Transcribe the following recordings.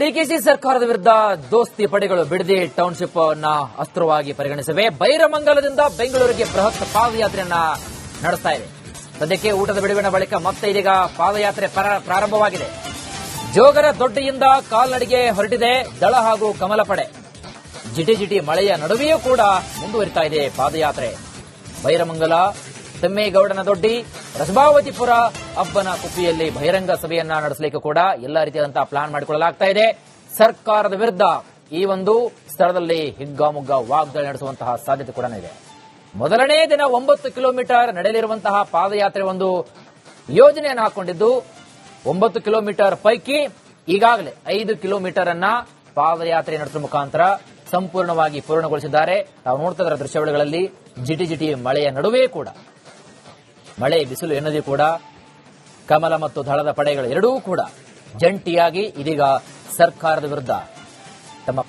ಡಿಕೆಶಿ ಸರ್ಕಾರದ ವಿರುದ್ಧ ದೋಸ್ತಿ ಪಡೆಗಳು ಬಿಡದಿ ಟೌನ್ಶಿಪ್ ಅನ್ನ ಅಸ್ತ್ರವಾಗಿ ಪರಿಗಣಿಸಿವೆ. ಬೈರಮಂಗಲದಿಂದ ಬೆಂಗಳೂರಿಗೆ ಬೃಹತ್ ಪಾದಯಾತ್ರೆಯನ್ನ ನಡೆಸ್ತಾ ಇದೆ. ಸದ್ಯಕ್ಕೆ ಊಟದ ಬಿಡುವಿನ ಬಳಿಕ ಮತ್ತೆ ಇದೀಗ ಪಾದಯಾತ್ರೆ ಪ್ರಾರಂಭವಾಗಿದೆ. ಜೋಗರ ದೊಡ್ಡಿಯಿಂದ ಕಾಲ್ನಡಿಗೆ ಹೊರಟಿದೆ ದಳ ಹಾಗೂ ಕಮಲ ಪಡೆ. ಜಿಟಿ ಮಳೆಯ ನಡುವೆಯೂ ಕೂಡ ಮುಂದುವರಿತಾ ಇದೆ ಪಾದಯಾತ್ರೆ. ಬೈರಮಂಗಲ, ತಿಮ್ಮೇಗೌಡನ ದೊಡ್ಡಿ, ರಸಬಾವತಿಪುರ, ಅಬ್ಬನ ಕುಪ್ಪಿಯಲ್ಲಿ ಬಹಿರಂಗ ಸಭೆಯನ್ನ ನಡೆಸಲಿಕ್ಕೆ ಕೂಡ ಎಲ್ಲ ರೀತಿಯಾದಂತಹ ಪ್ಲಾನ್ ಮಾಡಿಕೊಳ್ಳಲಾಗ್ತಾ ಇದೆ. ಸರ್ಕಾರದ ವಿರುದ್ಧ ಈ ಒಂದು ಸ್ಥಳದಲ್ಲಿ ಹಿಗ್ಗಾಮುಗ್ಗಾ ವಾಗ್ದಾಳಿ ನಡೆಸುವಂತಹ ಸಾಧ್ಯತೆ ಕೂಡ ಇದೆ. ಮೊದಲನೇ ದಿನ 9 ಕಿಲೋಮೀಟರ್ ನಡೆಯಲಿರುವಂತಹ ಪಾದಯಾತ್ರೆ ಒಂದು ಯೋಜನೆಯನ್ನು ಹಾಕೊಂಡಿದ್ದು 9 ಕಿಲೋಮೀಟರ್ ಪೈಕಿ ಈಗಾಗಲೇ 5 ಕಿಲೋಮೀಟರ್ ಅನ್ನ ಪಾದಯಾತ್ರೆ ನಡೆಸುವ ಮುಖಾಂತರ ಸಂಪೂರ್ಣವಾಗಿ ಪೂರ್ಣಗೊಳಿಸಿದ್ದಾರೆ. ನಾವು ನೋಡ್ತಾ ಇರೋ ದೃಶ್ಯಾವಳಿಗಳಲ್ಲಿ ಜಿಟಿ ಮಳೆಯ ನಡುವೆ ಕೂಡ, ಮಳೆ ಬಿಸಿಲು ಎನ್ನದೇ ಕೂಡ ಕಮಲ ಮತ್ತು ದಳದ ಪಡೆಗಳು ಎರಡೂ ಕೂಡ ಜಂಟಿಯಾಗಿ ಇದೀಗ ಸರ್ಕಾರದ ವಿರುದ್ಧ ತಮ್ಮ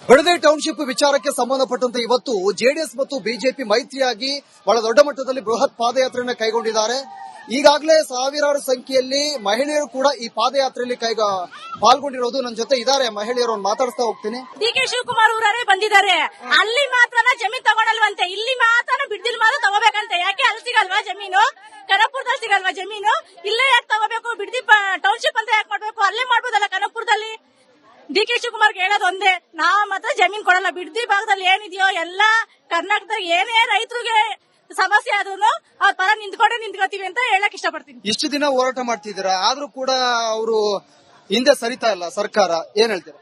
ಬಿಡದಿ ಟೌನ್ಶಿಪ್ ವಿಚಾರಕ್ಕೆ ಸಂಬಂಧಪಟ್ಟಂತೆ ಇವತ್ತು ಜೆಡಿಎಸ್ ಮತ್ತು ಬಿಜೆಪಿ ಮೈತ್ರಿಯಾಗಿ ಬಹಳ ದೊಡ್ಡ ಮಟ್ಟದಲ್ಲಿ ಬೃಹತ್ ಪಾದಯಾತ್ರೆಯನ್ನು ಕೈಗೊಂಡಿದ್ದಾರೆ. ಈಗಾಗಲೇ ಸಾವಿರಾರು ಸಂಖ್ಯೆಯಲ್ಲಿ ಮಹಿಳೆಯರು ಕೂಡ ಈ ಪಾದಯಾತ್ರೆಯಲ್ಲಿ ಪಾಲ್ಗೊಂಡಿರೋದು. ನನ್ನ ಜೊತೆ ಇದ್ದಾರೆ ಮಹಿಳೆಯರು, ಮಾತಾಡ್ತಾ ಹೋಗ್ತೀನಿ. ಡಿ.ಕೆ. ಶಿವಕುಮಾರ್ ಅವರೇ ಬಂದಿದ್ದಾರೆ. ಅಲ್ಲಿ ಮಾತ್ರ ಜಮೀನು ತಗೊಳಲ್ವಂತೆ, ಇಲ್ಲಿ ಮಾತ್ರ ಬಿಡ್ದಿಲ್ ಮಾತ್ರ ತಗೋಬೇಕಂತೆ. ಯಾಕೆ ಅಲ್ಲಿ ಸಿಗಲ್ವಾ ಜಮೀನು? ಕನಕಪುರದಲ್ಲಿ ಸಿಗಲ್ವಾ ಜಮೀನು? ಇಲ್ಲೇ ಯಾಕೆ ತಗೋಬೇಕು? ಬಿಡ್ದಿ ಟೌನ್ಶಿಪ್ ಅಂತ ಯಾಕೆ ಮಾಡ್ಬೇಕು? ಅಲ್ಲೇ ಮಾಡ್ಬೋದಲ್ಲ ಕನಕಪುರದಲ್ಲಿ. ಡಿ.ಕೆ. ಶಿವಕುಮಾರ್ಗೆ ಹೇಳೋದು ಒಂದೇ, ನಾವು ಮಾತ್ರ ಜಮೀನ್ ಕೊಡಲ್ಲ. ಬಿಡ್ದಿ ಭಾಗದಲ್ಲಿ ಏನಿದೆಯೋ ಎಲ್ಲ ಕರ್ನಾಟಕದಾಗ ಏನೇ ರೈತರಿಗೆ ಸಮಸ್ಯೆ ಆದ್ರೂ ಅವ್ರ ಪರ ನಿಂತ್ಕೋತೀವಿ ಅಂತ ಹೇಳಕ್ ಇಷ್ಟಪಡ್ತೀನಿ. ಇಷ್ಟು ದಿನ ಹೋರಾಟ ಮಾಡ್ತಿದ್ದೀರಾ, ಆದ್ರೂ ಕೂಡ ಅವರು ಹಿಂದೆ ಸರಿತಾ ಇಲ್ಲ ಸರ್ಕಾರ, ಏನ್ ಹೇಳ್ತೀರಾ?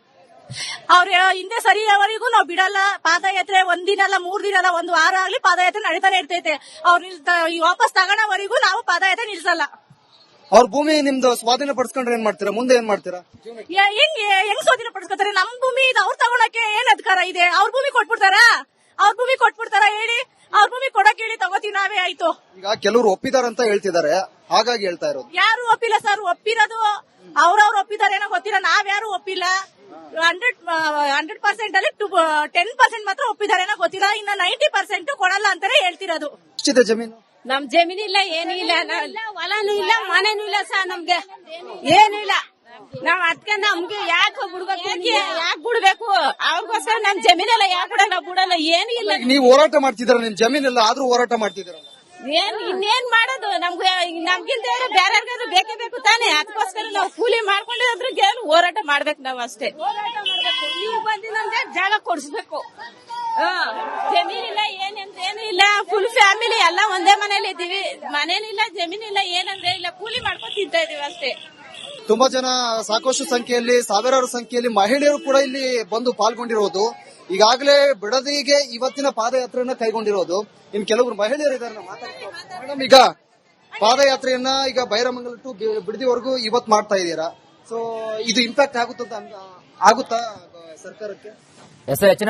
ಅವ್ರ ಹಿಂದೆ ಸರಿಯವರೆಗೂ ನಾವು ಬಿಡಲ್ಲ. ಪಾದಯಾತ್ರೆ ಒಂದಿನ ಅಲ್ಲ, 3 ದಿನ ಅಲ್ಲ, 1 ವಾರ ಆಗ್ಲಿ ಪಾದಯಾತ್ರೆ ನಡೀತಾನೆ ಇರ್ತೈತೆ. ಅವ್ರು ವಾಪಸ್ ತಗೋಣವರೆಗೂ ನಾವು ಪಾದಯಾತ್ರೆ ನಿಲ್ಸಲ್ಲ. ಅವ್ರ ಭೂಮಿ ನಿಮ್ದು ಸ್ವಾಧೀನ ಪಡಿಸ್ಕೊಂಡ್ರೆ ಏನ್ ಮಾಡ್ತೀರಾ? ಮುಂದೆ ಏನ್ ಮಾಡ್ತೀರಾ? ಹೆಂಗ್ ಸ್ವಾಧೀನ ಪಡಿಸ್ಕೊತಾರೆ? ನಮ್ ಭೂಮಿ ಇದು, ಅವ್ರು ತಗೊಳಕ್ಕೆ ಏನ್ ಅಧಿಕಾರ ಇದೆ? ಅವ್ರ ಭೂಮಿ ಕೊಟ್ಬಿಡ್ತಾರ ಹೇಳಿ? ಅವ್ರ ಭೂಮಿ ಕೊಡಕ್ ಹೇಳಿ ತಗೋತೀವಿ ನಾವೇ ಆಯ್ತು. ಈಗ ಕೆಲವರು ಒಪ್ಪಿದಾರಂತ ಹೇಳ್ತಿದ್ದಾರೆ, ಹಾಗಾಗಿ ಹೇಳ್ತಾ ಇರೋದು. ಯಾರು ಒಪ್ಪಿಲ್ಲ ಸರ್. ಒಪ್ಪಿರೋದು ಅವ್ರವ್ರು ಒಪ್ಪಿದಾರೇನೋ ಗೊತ್ತಿಲ್ಲ, ನಾವ್ಯಾರು ಒಪ್ಪಿಲ್ಲ. 100% ಅಲ್ಲಿ 10% ಮಾತ್ರ ಒಪ್ಪಿದಾರೇನೋ ಗೊತ್ತಿಲ್ಲ. ಇನ್ನ 90% ಕೊಡಲ್ಲ ಅಂತಾನೆ ಹೇಳ್ತಿರೋದು. ಎಷ್ಟಿದೆ ಜಮೀನು? ನಮ್ ಜಮೀನಿಲ್ಲ, ಏನೂ ಇಲ್ಲ. ಹೊಲನೂ ಇಲ್ಲ, ಮನೆನೂ ಇಲ್ಲ ಸರ್. ನಮ್ಗೆ ಏನೂ ಇಲ್ಲ. ನಾವ್ ಅದಕ್ಕೆ ನಮ್ಗೆ ಯಾಕೆ ಬಿಡ್ಬೇಕು? ಅವ್ರಿಗೋಸ್ಕರ ನಮ್ ಜಮೀನೆಲ್ಲ ಯಾಕೆ ಬಿಡಲ್ಲ? ಏನೂ ಇಲ್ಲ. ನೀವು ಹೋರಾಟ ಮಾಡ್ತಿದ್ದೀರಾ, ನಿಮ್ ಜಮೀನೆಲ್ಲ ಆದ್ರೂ ಹೋರಾಟ ಮಾಡ್ತಿದ್ದೀರಾ? ಇನ್ನೇನ್ ಮಾಡೋದು? ನಮ್ಗಿಂತ ಬೇರೆ ಬೇಕೇ ಬೇಕು ತಾನೆ. ಅದಕ್ಕೋಸ್ಕರ ನಾವು ಕೂಲಿ ಮಾಡ್ಕೊಂಡಿದ್ರು ಹೋರಾಟ ಮಾಡ್ಬೇಕು. ನಾವು ಅಷ್ಟೇ ನೀವು ಬಂದು ನಮ್ಗೆ ಜಾಗ ಕೊಡಿಸ್ಬೇಕು. ಜಮೀನಿಲ್ಲ, ಏನೂ ಇಲ್ಲ. ಫುಲ್ ಫ್ಯಾಮಿಲಿ ಎಲ್ಲ ಒಂದೇ ಮನೇಲಿ ಇದ್ದೀವಿ. ಮನೇನಿಲ್ಲ, ಜಮೀನಿಲ್ಲ, ಏನಂದ್ರೆ ಇಲ್ಲ. ಕೂಲಿ ಮಾಡ್ಕೊಂಡು ತಿಂತಾ ಇದೀವಿ ಅಷ್ಟೇ. ತುಂಬಾ ಜನ, ಸಾಕಷ್ಟು ಸಂಖ್ಯೆಯಲ್ಲಿ, ಸಾವಿರಾರು ಸಂಖ್ಯೆಯಲ್ಲಿ ಮಹಿಳೆಯರು ಕೂಡ ಇಲ್ಲಿ ಬಂದು ಪಾಲ್ಗೊಂಡಿರೋದು. ಈಗಾಗಲೇ ಬಿಡದಿಗೆ ಇವತ್ತಿನ ಪಾದಯಾತ್ರೆಯನ್ನ ಕೈಗೊಂಡಿರೋದು. ಇನ್ ಕೆಲವರು ಮಹಿಳೆಯರು ಇದ್ದಾರೆ, ಮೇಡಮ್. ಈಗ ಪಾದಯಾತ್ರೆಯನ್ನ ಈಗ ಬೈರಮಂಗಲ ಟು ಬಿಡದಿವರೆಗೂ ಇವತ್ತು ಮಾಡ್ತಾ ಇದ್ದೀರಾ. ಸೊ ಇದು ಇಂಪ್ಯಾಕ್ಟ್ ಆಗುತ್ತಾ ಸರ್ಕಾರಕ್ಕೆ?